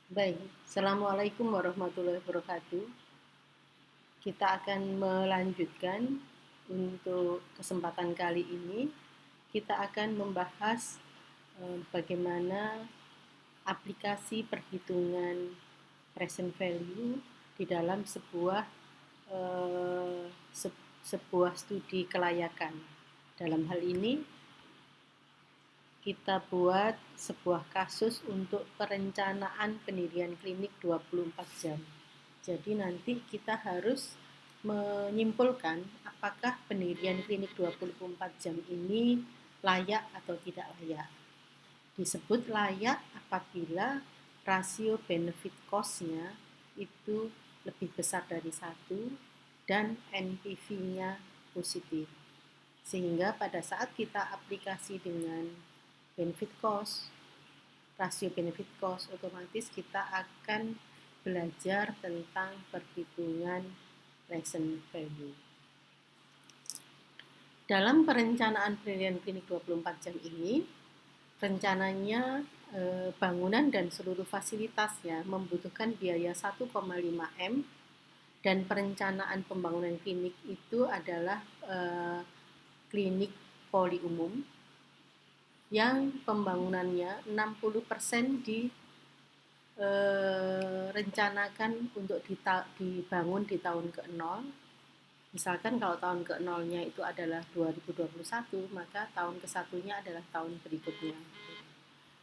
Baik, Assalamualaikum warahmatullahi wabarakatuh. Kita akan melanjutkan untuk kesempatan kali ini. Kita akan membahas bagaimana aplikasi perhitungan present value di dalam eh, sebuah studi kelayakan. Dalam hal ini, kita buat sebuah kasus untuk perencanaan pendirian klinik 24 jam. Jadi nanti kita harus menyimpulkan apakah pendirian klinik 24 jam ini layak atau tidak layak. Disebut layak apabila rasio benefit cost-nya itu lebih besar dari 1 dan NPV-nya positif. Sehingga pada saat kita aplikasi dengan benefit cost, rasio benefit cost, otomatis kita akan belajar tentang perhitungan present value. Dalam perencanaan pendirian klinik 24 jam ini, rencananya bangunan dan seluruh fasilitasnya membutuhkan biaya 1,5 M dan perencanaan pembangunan klinik itu adalah klinik poli umum yang pembangunannya 60% direncanakan untuk dibangun di tahun ke-0. Misalkan kalau tahun ke-0-nya itu adalah 2021, maka tahun ke-1-nya adalah tahun berikutnya.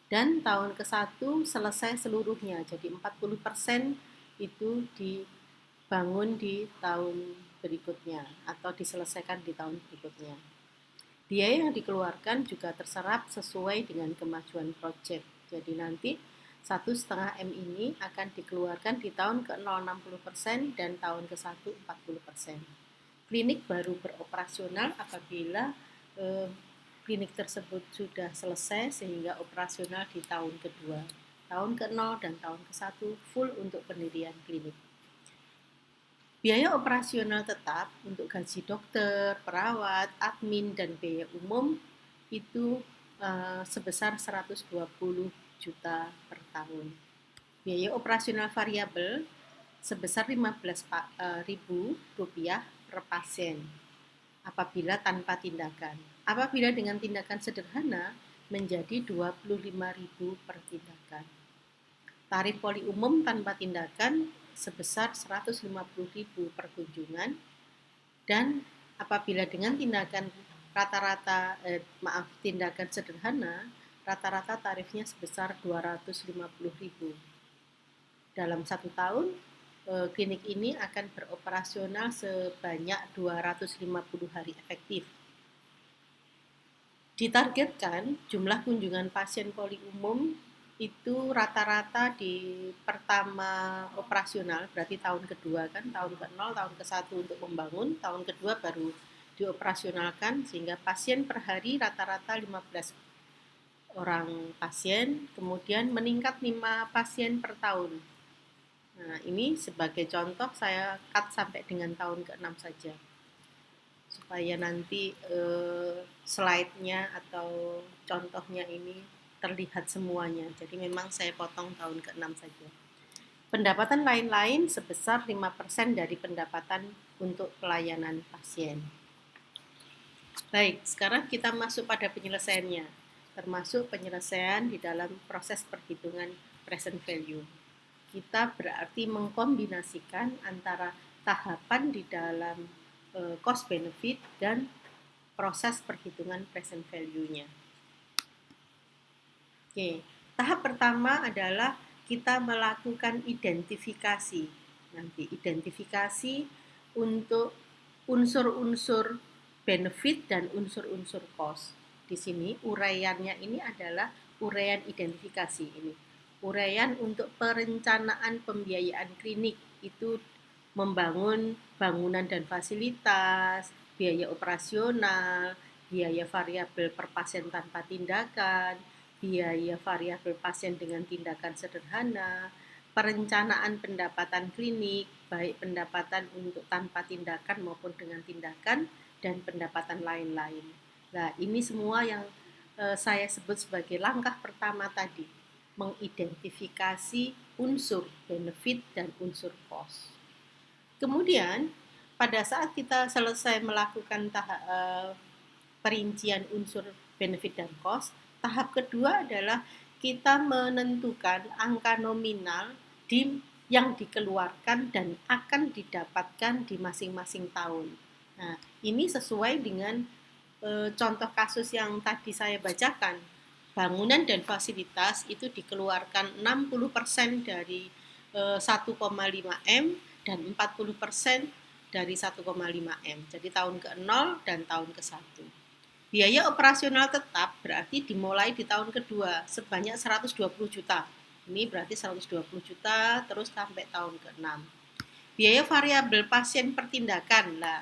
Dan tahun ke-1 selesai seluruhnya, jadi 40% itu dibangun di tahun berikutnya atau diselesaikan di tahun berikutnya. Biaya yang dikeluarkan juga terserap sesuai dengan kemajuan proyek. Jadi nanti 1,5 M ini akan dikeluarkan di tahun ke-0 60% dan tahun ke-1 40%. Klinik baru beroperasional apabila klinik tersebut sudah selesai sehingga operasional di tahun kedua. Tahun ke-0 dan tahun ke-1 full untuk pendirian klinik. Biaya operasional tetap untuk gaji dokter, perawat, admin, dan biaya umum itu sebesar 120 juta per tahun. Biaya operasional variabel sebesar 15.000 rupiah per pasien apabila tanpa tindakan. Apabila dengan tindakan sederhana menjadi 25.000 per tindakan. Tarif poli umum tanpa tindakan sebesar 150.000 per kunjungan dan apabila dengan tindakan tindakan sederhana rata-rata tarifnya sebesar 250.000. Dalam 1 tahun klinik ini akan beroperasional sebanyak 250 hari efektif. Ditargetkan jumlah kunjungan pasien poli umum itu rata-rata di pertama operasional, berarti tahun kedua kan, tahun ke-0, tahun ke-1 untuk membangun, tahun kedua baru dioperasionalkan sehingga pasien per hari rata-rata 15 orang pasien, kemudian meningkat 5 pasien per tahun. Nah, ini sebagai contoh saya cut sampai dengan tahun ke-6 saja. Supaya nanti slide-nya atau contohnya ini terlihat semuanya. Jadi memang saya potong tahun ke-6 saja. Pendapatan lain-lain sebesar 5% dari pendapatan untuk pelayanan pasien. Baik, sekarang kita masuk pada penyelesaiannya, termasuk penyelesaian di dalam proses perhitungan present value. Kita berarti mengkombinasikan antara tahapan di dalam cost benefit dan proses perhitungan present value-nya. Oke, tahap pertama adalah kita melakukan identifikasi. Nanti identifikasi untuk unsur-unsur benefit dan unsur-unsur cost. Di sini uraiannya ini adalah uraian identifikasi ini. Uraian untuk perencanaan pembiayaan klinik itu membangun bangunan dan fasilitas, biaya operasional, biaya variabel per pasien tanpa tindakan, biaya variabel pasien dengan tindakan sederhana, perencanaan pendapatan klinik, baik pendapatan untuk tanpa tindakan maupun dengan tindakan, dan pendapatan lain-lain. Nah, ini semua yang saya sebut sebagai langkah pertama tadi. mengidentifikasi unsur benefit dan unsur cost. Kemudian pada saat kita selesai melakukan perincian unsur benefit dan cost, tahap kedua adalah kita menentukan angka nominal yang dikeluarkan dan akan didapatkan di masing-masing tahun. Nah, ini sesuai dengan contoh kasus yang tadi saya bacakan. Bangunan dan fasilitas itu dikeluarkan 60% dari 1,5 M dan 40% dari 1,5 M. Jadi tahun ke-0 dan tahun ke-1. Biaya operasional tetap berarti dimulai di tahun kedua sebanyak 120 juta. Ini berarti 120 juta terus sampai tahun ke-6. Biaya variabel pasien pertindakan. Nah,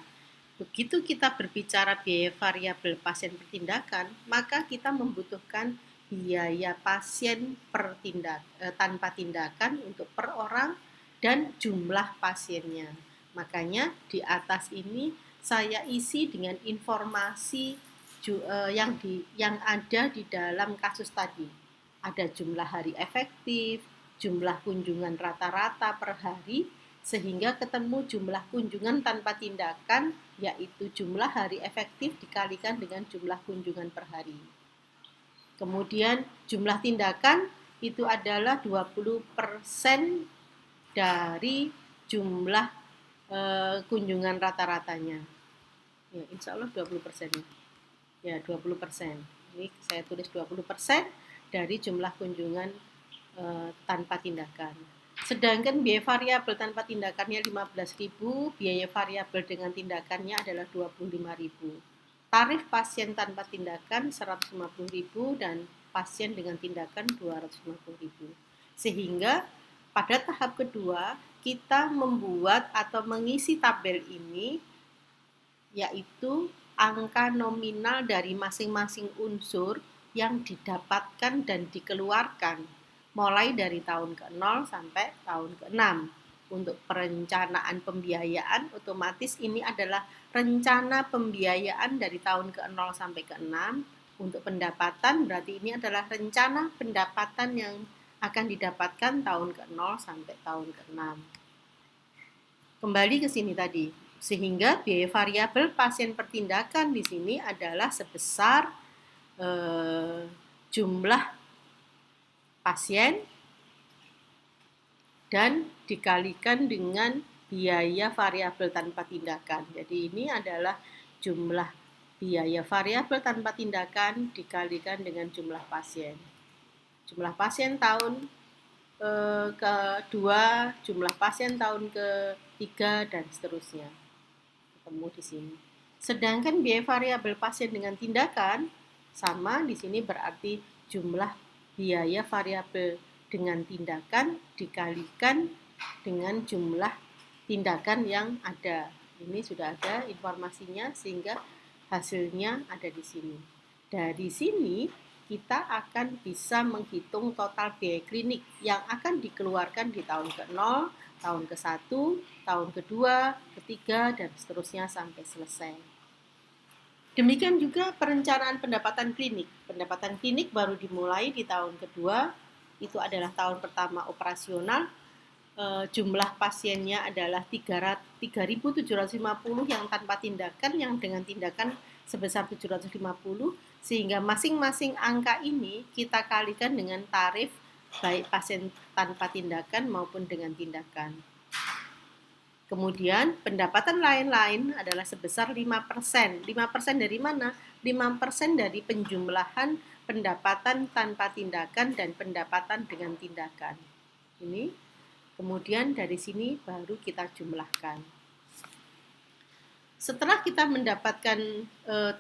begitu kita berbicara biaya variabel pasien pertindakan, maka kita membutuhkan biaya pasien tanpa tindakan untuk per orang dan jumlah pasiennya. Makanya di atas ini saya isi dengan informasi yang ada di dalam kasus tadi. Ada jumlah hari efektif, jumlah kunjungan rata-rata per hari, sehingga ketemu jumlah kunjungan tanpa tindakan, yaitu jumlah hari efektif dikalikan dengan jumlah kunjungan per hari. Kemudian jumlah tindakan itu adalah 20% dari jumlah kunjungan rata-ratanya. Ya, insya Allah 20%. Ya, 20%. Ini saya tulis 20% dari jumlah kunjungan tanpa tindakan. Sedangkan biaya variabel tanpa tindakannya 15.000, biaya variabel dengan tindakannya adalah 25.000. Tarif pasien tanpa tindakan 150.000 dan pasien dengan tindakan 250.000. Sehingga pada tahap kedua kita membuat atau mengisi tabel ini, yaitu angka nominal dari masing-masing unsur yang didapatkan dan dikeluarkan mulai dari tahun ke-0 sampai tahun ke-6. Untuk perencanaan pembiayaan, otomatis ini adalah rencana pembiayaan dari tahun ke-0 sampai ke-6. Untuk pendapatan berarti ini adalah rencana pendapatan yang akan didapatkan tahun ke-0 sampai tahun ke-6. Kembali ke sini tadi, sehingga biaya variabel pasien pertindakan di sini adalah sebesar jumlah pasien dan dikalikan dengan biaya variabel tanpa tindakan. Jadi ini adalah jumlah biaya variabel tanpa tindakan dikalikan dengan jumlah pasien. Jumlah pasien tahun kedua, jumlah pasien tahun ketiga, dan seterusnya. Ketemu di sini. Sedangkan biaya variabel pasien dengan tindakan sama di sini berarti jumlah biaya variabel dengan tindakan dikalikan dengan jumlah tindakan yang ada. Ini sudah ada informasinya sehingga hasilnya ada di sini. Dari sini kita akan bisa menghitung total biaya klinik yang akan dikeluarkan di tahun ke-0, tahun ke-1, tahun kedua, ketiga, dan seterusnya sampai selesai. Demikian juga perencanaan pendapatan klinik. Pendapatan klinik baru dimulai di tahun kedua, itu adalah tahun pertama operasional. Jumlah pasiennya adalah 3.750 yang tanpa tindakan, yang dengan tindakan sebesar 750, sehingga masing-masing angka ini kita kalikan dengan tarif baik pasien tanpa tindakan maupun dengan tindakan. Kemudian pendapatan lain-lain adalah sebesar 5%. 5% dari mana? 5% dari penjumlahan pendapatan tanpa tindakan dan pendapatan dengan tindakan. Ini kemudian dari sini baru kita jumlahkan. Setelah kita mendapatkan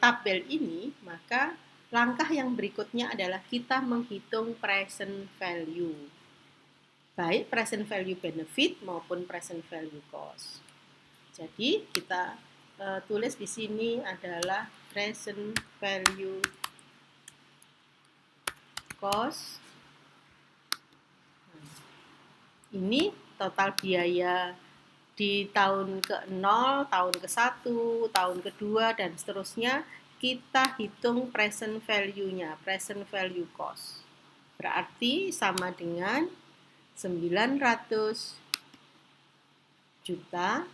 tabel ini, maka langkah yang berikutnya adalah kita menghitung present value. Baik present value benefit maupun present value cost. Jadi kita tulis di sini adalah present value cost. Ini total biaya di tahun ke-0, tahun ke-1, tahun kedua, dan seterusnya. Kita hitung present value-nya, present value cost. Berarti sama dengan 900 juta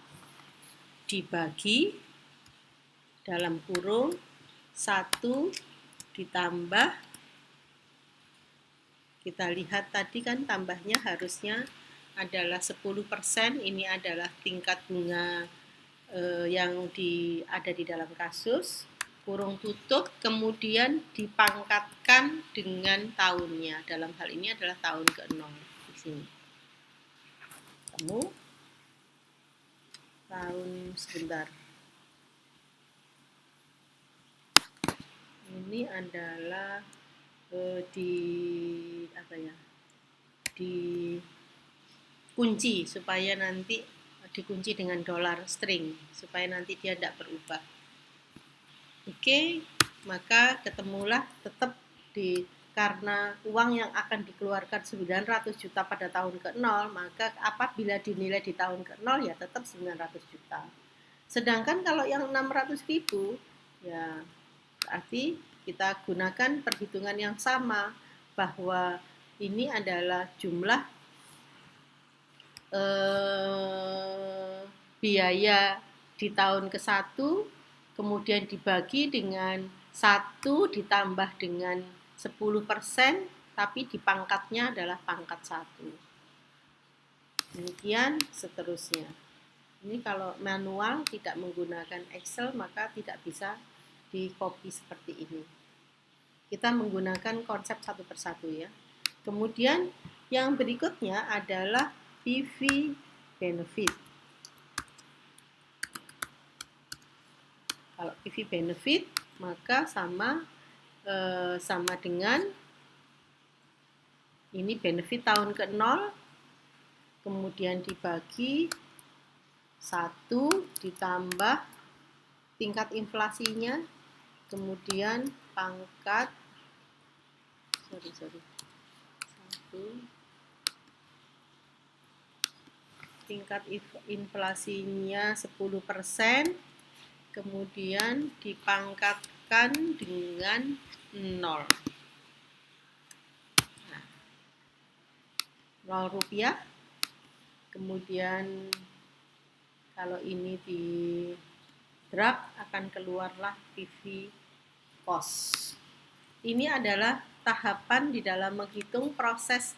dibagi dalam kurung 1 ditambah, kita lihat tadi kan tambahnya harusnya adalah 10%, ini adalah tingkat bunga yang ada di dalam kasus, kurung tutup, kemudian dipangkatkan dengan tahunnya. Dalam hal ini adalah tahun ke-0 di sini. Kamu tahun sebentar. Ini adalah dikunci supaya nanti dikunci dengan dolar string supaya nanti dia tidak berubah. Oke, maka ketemulah tetap karena uang yang akan dikeluarkan 900 juta pada tahun ke-0, maka apabila dinilai di tahun ke-0 ya tetap 900 juta. Sedangkan kalau yang 600 ribu, ya berarti kita gunakan perhitungan yang sama, bahwa ini adalah jumlah biaya di tahun ke-1, kemudian dibagi dengan 1 ditambah dengan 10%, tapi di pangkatnya adalah pangkat 1. Demikian seterusnya. Ini kalau manual tidak menggunakan Excel maka tidak bisa di copy seperti ini. Kita menggunakan konsep satu persatu ya. Kemudian yang berikutnya adalah PV benefit. Kalau PV benefit maka sama dengan ini benefit tahun ke-0, kemudian dibagi 1 ditambah tingkat inflasinya, kemudian pangkat 1 tingkat inflasinya 10%, kemudian dipangkatkan dengan 0. Nah, 0 rupiah. Kemudian kalau ini di drag akan keluarlah PV cost. Ini adalah tahapan di dalam menghitung proses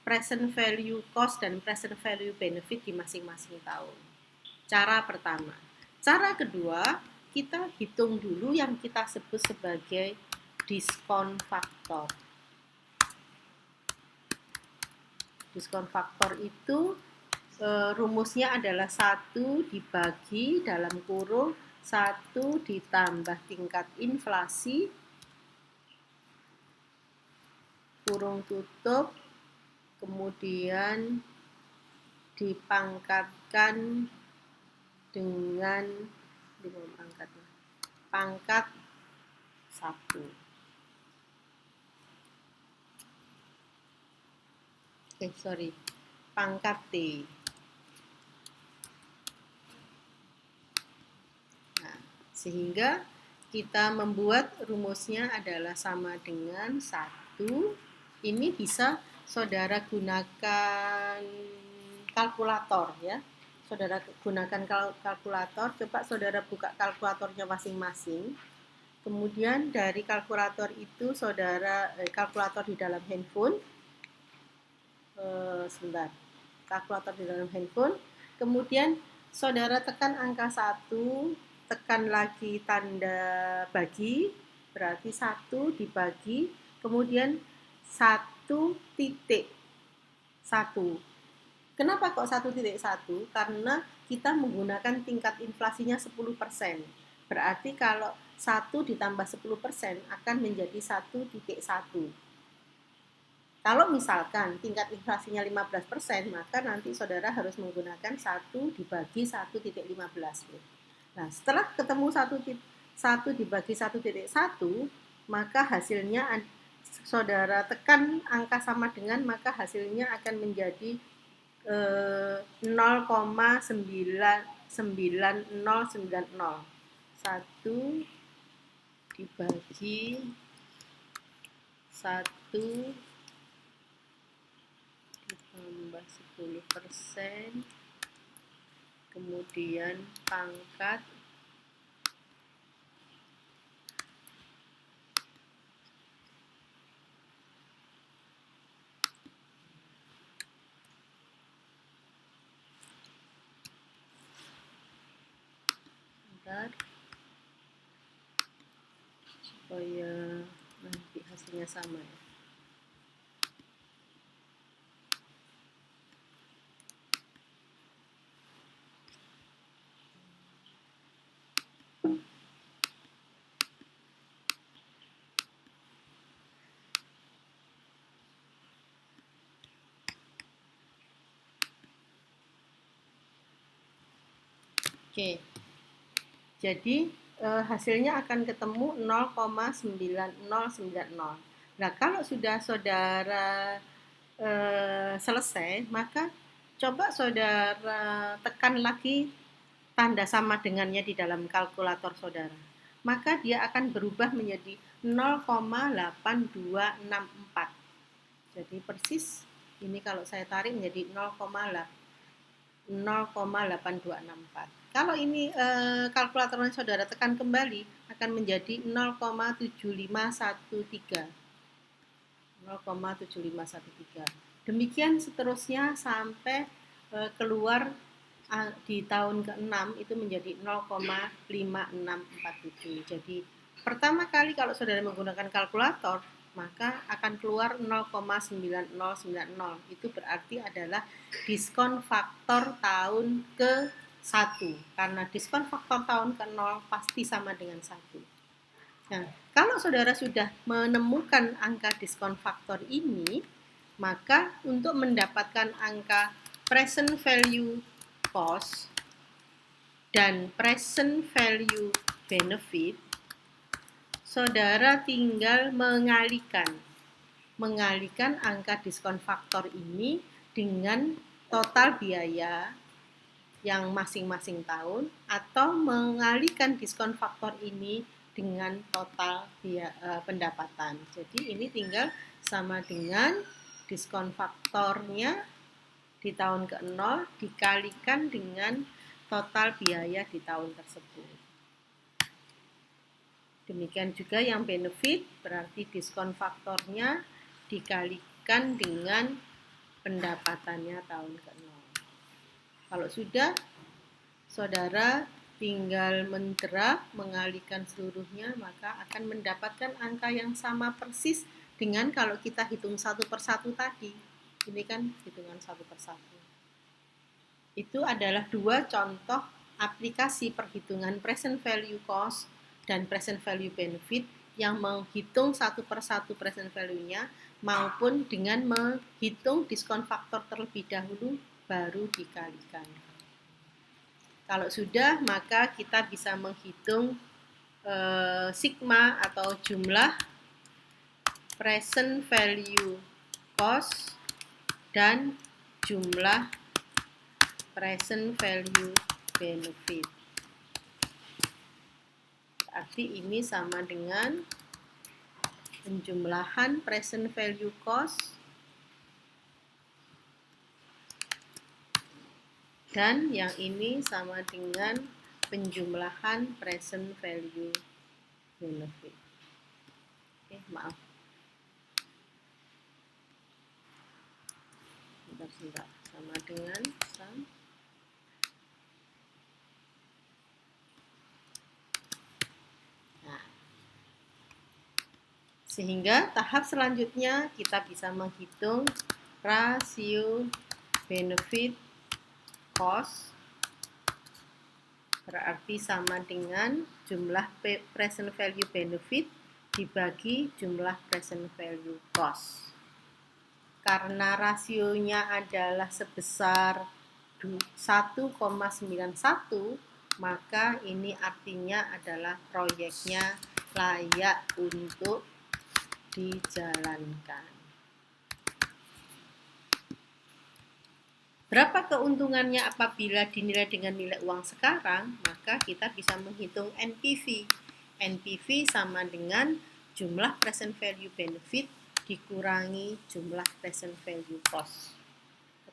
present value cost dan present value benefit di masing-masing tahun. Cara pertama. Cara kedua, kita hitung dulu yang kita sebut sebagai diskon faktor. Diskon faktor itu rumusnya adalah 1 dibagi dalam kurung 1 ditambah tingkat inflasi kurung tutup, kemudian dipangkatkan dengan pangkat 1. Pangkat T. Nah, sehingga kita membuat rumusnya adalah sama dengan 1. Ini bisa saudara gunakan kalkulator ya. Saudara gunakan kalkulator, coba saudara buka kalkulatornya masing-masing. Kemudian dari kalkulator itu saudara kalkulator di dalam handphone. Kalkulator di dalam handphone. Kemudian saudara tekan angka 1, tekan lagi tanda bagi, berarti 1 dibagi, kemudian 1.1. Kenapa kok 1.1? Karena kita menggunakan tingkat inflasinya 10%. Berarti kalau 1 ditambah 10% akan menjadi 1.1. Kalau misalkan tingkat inflasinya 15%, maka nanti saudara harus menggunakan 1 dibagi 1.15. Nah, setelah ketemu 1 dibagi 1.1, maka hasilnya saudara tekan angka sama dengan, maka hasilnya akan menjadi 0,99090. 1 dibagi 1 tambah 10%, kemudian pangkat supaya nanti hasilnya sama ya. Oke, jadi hasilnya akan ketemu 0,9090. Nah, kalau sudah saudara selesai, maka coba saudara tekan lagi tanda sama dengannya di dalam kalkulator saudara. Maka dia akan berubah menjadi 0,8264. Jadi persis ini kalau saya tarik menjadi 0,8264. Kalau ini kalkulatornya saudara tekan kembali akan menjadi 0,7513. 0,7513. Demikian seterusnya sampai keluar di tahun ke-6 itu menjadi 0,5647. Jadi pertama kali kalau saudara menggunakan kalkulator maka akan keluar 0,9090. Itu berarti adalah diskon faktor tahun ke-1. Karena diskon faktor tahun ke-0 pasti sama dengan 1. Nah, kalau saudara sudah menemukan angka diskon faktor ini, maka untuk mendapatkan angka present value cost dan present value benefit, saudara tinggal mengalihkan angka diskon faktor ini dengan total biaya yang masing-masing tahun atau mengalihkan diskon faktor ini dengan total pendapatan. Jadi ini tinggal sama dengan diskon faktornya di tahun ke-0 dikalikan dengan total biaya di tahun tersebut. Demikian juga yang benefit, berarti diskon faktornya dikalikan dengan pendapatannya tahun ke-0. Kalau sudah, saudara tinggal mendrag, mengalihkan seluruhnya, maka akan mendapatkan angka yang sama persis dengan kalau kita hitung satu persatu tadi. Ini kan hitungan satu persatu. Itu adalah dua contoh aplikasi perhitungan present value cost dan present value benefit yang menghitung satu persatu present value-nya maupun dengan menghitung diskon faktor terlebih dahulu baru dikalikan. Kalau sudah, maka kita bisa menghitung sigma atau jumlah present value cost dan jumlah present value benefit. Berarti ini sama dengan penjumlahan present value cost dan yang ini sama dengan penjumlahan present value benefit. Oke, maaf. Sebentar, sama dengan sum. Sehingga tahap selanjutnya kita bisa menghitung rasio benefit cost, berarti sama dengan jumlah present value benefit dibagi jumlah present value cost. Karena rasionya adalah sebesar 1,91, maka ini artinya adalah proyeknya layak untuk dijalankan. Berapa keuntungannya apabila dinilai dengan nilai uang sekarang? Maka kita bisa menghitung NPV. NPV sama dengan jumlah present value benefit dikurangi jumlah present value cost.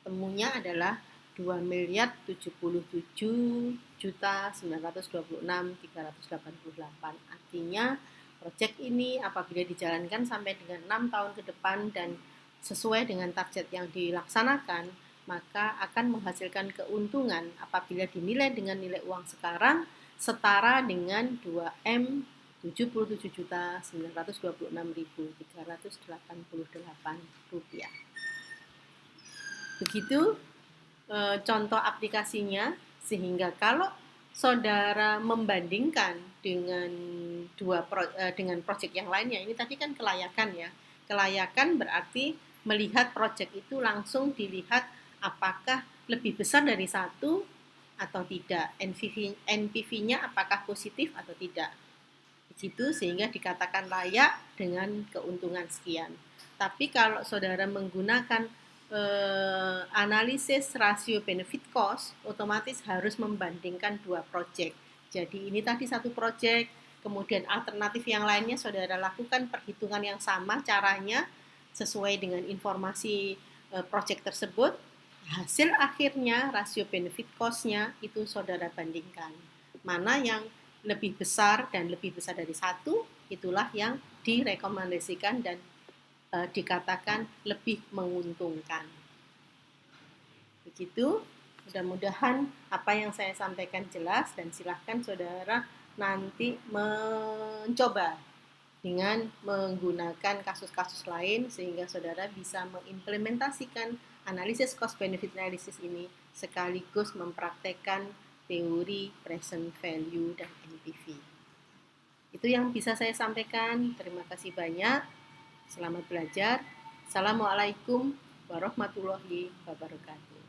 ketemunya adalah 2.077.926.388. Artinya proyek ini apabila dijalankan sampai dengan 6 tahun ke depan dan sesuai dengan target yang dilaksanakan, maka akan menghasilkan keuntungan apabila dinilai dengan nilai uang sekarang setara dengan 2M 77.926.388 rupiah. Begitu contoh aplikasinya, sehingga kalau saudara membandingkan dengan proyek yang lainnya, ini tadi kan kelayakan ya. Kelayakan berarti melihat proyek itu langsung dilihat apakah lebih besar dari satu atau tidak, NPV-nya apakah positif atau tidak. Begitu sehingga dikatakan layak dengan keuntungan sekian. Tapi kalau saudara menggunakan analisis rasio benefit cost, otomatis harus membandingkan dua proyek. Jadi ini tadi satu proyek, kemudian alternatif yang lainnya saudara lakukan perhitungan yang sama caranya sesuai dengan informasi proyek tersebut. Hasil akhirnya rasio benefit cost-nya itu saudara bandingkan. Mana yang lebih besar dan lebih besar dari satu, itulah yang direkomendasikan dan dikatakan lebih menguntungkan. Begitu, mudah-mudahan apa yang saya sampaikan jelas dan silahkan saudara nanti mencoba dengan menggunakan kasus-kasus lain sehingga saudara bisa mengimplementasikan analisis cost benefit analysis ini sekaligus mempraktekkan teori present value dan NPV. Itu yang bisa saya sampaikan. Terima kasih banyak. Selamat belajar. Assalamualaikum warahmatullahi wabarakatuh.